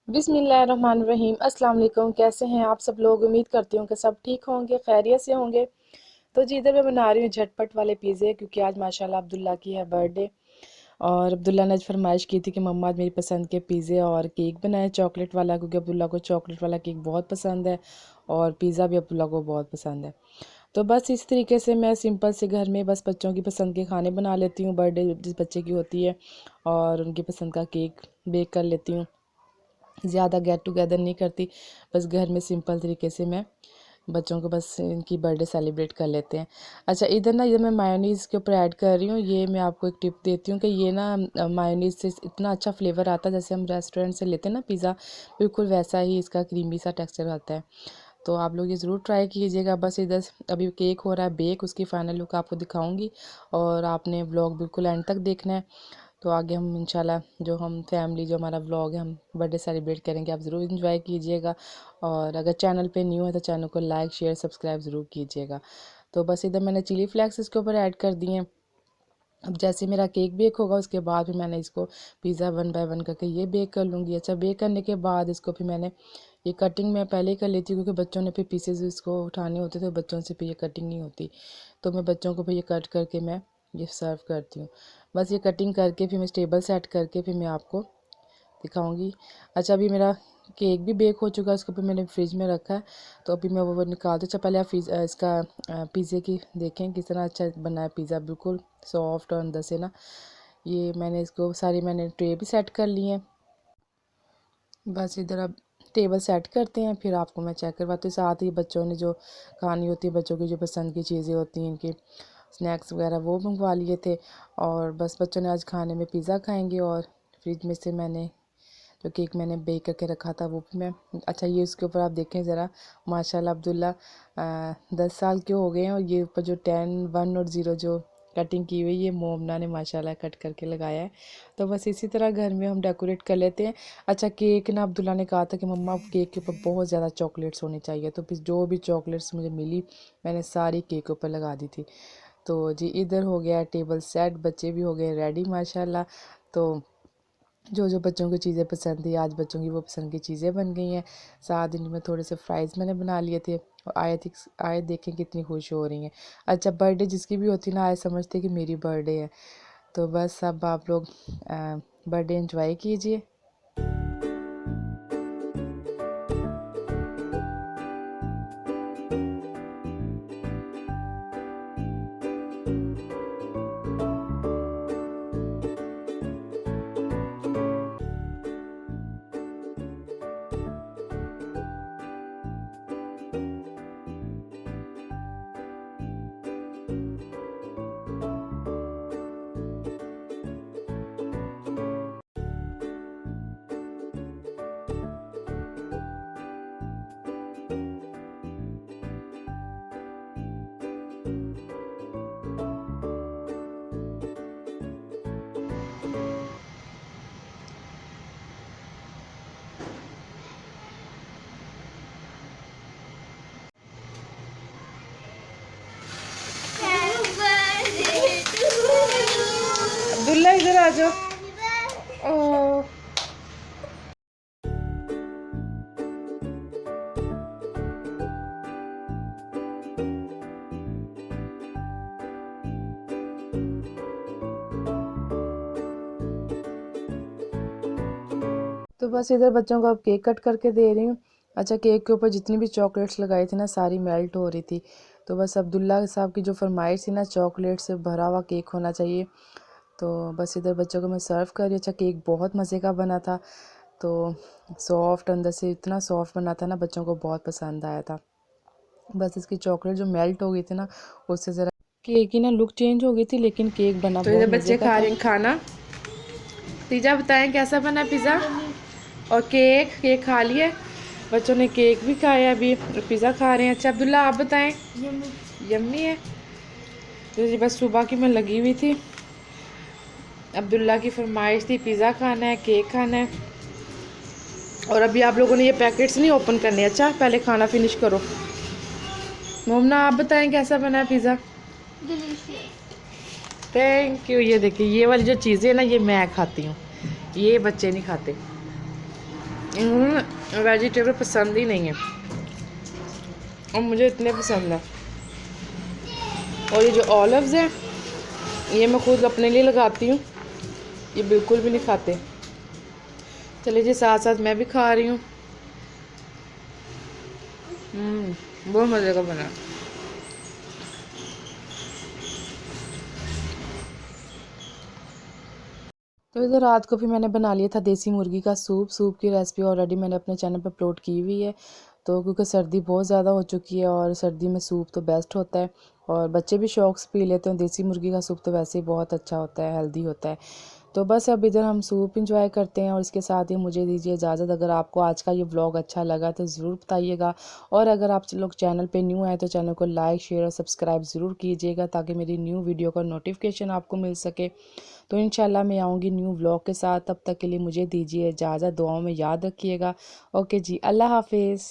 बिस्मिल्लाहिर्रहमानिर्रहीम। अस्सलाम वालेकुम। कैसे हैं आप सब लोग? उम्मीद करती हूँ कि सब ठीक होंगे, खैरियत से होंगे। तो जी इधर मैं बना रही हूँ झटपट वाले पिज़्ज़े, क्योंकि आज माशाल्लाह अब्दुल्ला की है बर्थडे। और अब्दुल्ला ने आज फरमाइश की थी कि मम्मा आज मेरी पसंद के पिज़्ज़े और केक बनाए चॉकलेट वाला, क्योंकि अब्दुल्ला को चॉकलेट वाला केक बहुत पसंद है और पिज़्ज़ा भी अब्दुल्ला को बहुत पसंद है। तो बस इस तरीके से मैं सिंपल से घर में बस बच्चों की पसंद के खाने बना लेती हूँ, बर्थडे जिस बच्चे की होती है, और उनकी पसंद का केक बेक कर लेती हूँ। ज़्यादा गेट टुगेदर नहीं करती, बस घर में सिंपल तरीके से मैं बच्चों को बस इनकी बर्थडे सेलिब्रेट कर लेते हैं। अच्छा, इधर ना ये मैं मायोनीज़ के ऊपर ऐड कर रही हूँ। ये मैं आपको एक टिप देती हूँ कि ये ना मायोनीज़ से इतना अच्छा फ्लेवर आता है, जैसे हम रेस्टोरेंट से लेते हैं ना पिज़्ज़ा, बिल्कुल वैसा ही इसका क्रीमी सा टेक्सचर आता है। तो आप लोग ये ज़रूर ट्राई कीजिएगा। बस इधर अभी केक हो रहा है बेक, उसकी फ़ाइनल लुक आपको दिखाऊंगी, और आपने व्लॉग बिल्कुल एंड तक देखना है। तो आगे हम इंशाल्लाह जो हम फैमिली जो हमारा व्लॉग है, हम बर्थडे सेलिब्रेट करेंगे, आप ज़रूर इन्जॉय कीजिएगा। और अगर चैनल पे न्यू है तो चैनल को लाइक शेयर सब्सक्राइब ज़रूर कीजिएगा। तो बस इधर मैंने चिली फ्लेक्स इसके ऊपर ऐड कर दिए हैं। अब जैसे मेरा केक बेक होगा उसके बाद फिर मैंने इसको पिज़्ज़ा वन बाय वन करके ये बेक कर लूँगी। अच्छा, बेक करने के बाद इसको फिर मैंने ये कटिंग मैं पहले ही कर लेती हूँ, क्योंकि बच्चों ने फिर पीसेज इसको उठाने होते थे, बच्चों से फिर ये कटिंग नहीं होती। तो मैं बच्चों को फिर ये कट करके मैं ये सर्व करती हूँ। बस ये कटिंग करके फिर मैं टेबल सेट करके फिर मैं आपको दिखाऊंगी। अच्छा, अभी मेरा केक भी बेक हो चुका है, इसको भी मैंने फ्रिज में रखा है। तो अभी मैं वो निकालती हूँ। अच्छा, पहले आप इसका पिज़्ज़े की देखें किस तरह अच्छा बना है पिज़्ज़ा, बिल्कुल सॉफ्ट और अंदर से ना। ये मैंने इसको सारी मैंने ट्रे भी सेट कर ली है। बस इधर अब टेबल सेट करते हैं, फिर आपको मैं चेक करवाती हूँ। साथ ही बच्चों ने जो खानी होती है, बच्चों की जो पसंद की चीज़ें होती हैं, इनकी स्नैक्स वगैरह वो मंगवा लिए थे। और बस बच्चों ने आज खाने में पिज़्ज़ा खाएंगे, और फ्रिज में से मैंने जो केक मैंने बेक करके रखा था वो भी मैं। अच्छा, ये उसके ऊपर आप देखें ज़रा, माशाल्लाह अब्दुल्ला 10 साल के हो गए हैं, और ये ऊपर जो 10 1 और 0 जो कटिंग की हुई ये मोमना ने माशाल्लाह कट करके लगाया है। तो बस इसी तरह घर में हम डेकोरेट कर लेते हैं। अच्छा, केक ना अब्दुल्ला ने कहा था कि मम्मा केक के ऊपर बहुत ज़्यादा चॉकलेट्स होनी चाहिए, तो फिर जो भी चॉकलेट्स मुझे मिली मैंने सारी केक के ऊपर लगा दी थी। तो जी इधर हो गया टेबल सेट, बच्चे भी हो गए रेडी माशाल्लाह। तो जो जो बच्चों को चीज़ें पसंद थी आज बच्चों की वो पसंद की चीज़ें बन गई हैं। साथ इनमें थोड़े से फ्राइज़ मैंने बना लिए थे, और आए देखें कितनी खुश हो रही हैं। अच्छा, बर्थडे जिसकी भी होती ना आए समझते कि मेरी बर्थडे है। तो बस अब आप लोग बर्थडे एंजॉय कीजिए। अब्दुल्ला इधर आ जाओ। ओ तो बस इधर बच्चों को अब केक कट करके दे रही हूँ। अच्छा, केक के ऊपर जितनी भी चॉकलेट्स लगाई थी ना सारी मेल्ट हो रही थी। तो बस अब्दुल्ला साहब की जो फरमाइश थी ना, चॉकलेट से भरा हुआ केक होना चाहिए। तो बस इधर बच्चों को मैं सर्व कर रही हूँ। अच्छा, केक बहुत मज़े का बना था, तो सॉफ्ट अंदर से इतना सॉफ्ट बना था ना, बच्चों को बहुत पसंद आया था। बस इसकी चॉकलेट जो मेल्ट हो गई थी ना, उससे ज़रा केक की ना लुक चेंज हो गई थी, लेकिन केक बना तो बहुत मज़े का था। खा रहे हैं खाना। पिज़्ज़ा बताएं कैसा बना पिज़्ज़ा, और केक केक खा लिया, बच्चों ने केक भी खाया अभी, पिज़्ज़ा खा रहे हैं। अच्छा अब्दुल्ला आप बताएं। यम्मी है। तो जी बस सुबह की मैं लगी हुई थी, अब्दुल्ला की फरमाइश थी पिज़्ज़ा खाना है, केक खाना है, और अभी आप लोगों ने ये पैकेट्स नहीं ओपन करने। अच्छा, पहले खाना फिनिश करो। मोमना आप बताएं कैसा बना है पिज़्ज़ा। Thank you. ये देखिए, ये वाली जो चीज़ें ना ये मैं खाती हूँ, ये बच्चे नहीं खाते। इन्होंने वेजिटेबल पसंद ही नहीं है और मुझे इतने पसंद है। और ये जो ऑलिव्स है ये मैं खुद अपने लिए लगाती हूँ, ये बिल्कुल भी नहीं खाते। चलिए जी, साथ साथ मैं भी खा रही हूँ। बहुत मज़े का बना। तो इधर रात को भी मैंने बना लिया था देसी मुर्गी का सूप। सूप की रेसिपी ऑलरेडी मैंने अपने चैनल पर अपलोड की हुई है। तो क्योंकि सर्दी बहुत ज़्यादा हो चुकी है और सर्दी में सूप तो बेस्ट होता है और बच्चे भी शौक से पी लेते हैं। देसी मुर्गी का सूप तो वैसे ही बहुत अच्छा होता है, हेल्दी होता है। तो बस अब इधर हम सूप इंजॉय करते हैं और इसके साथ ही मुझे दीजिए इजाज़त। अगर आपको आज का ये व्लॉग अच्छा लगा तो ज़रूर बताइएगा और अगर आप लोग चैनल पे न्यू आए तो चैनल को लाइक शेयर और सब्सक्राइब ज़रूर कीजिएगा ताकि मेरी न्यू वीडियो का नोटिफिकेशन आपको मिल सके। तो इंशाल्लाह मैं आऊँगी न्यू व्लॉग के साथ। तब तक के लिए मुझे दीजिए इजाज़त। दुआओं में याद रखिएगा। ओके जी, अल्लाह हाफिज़।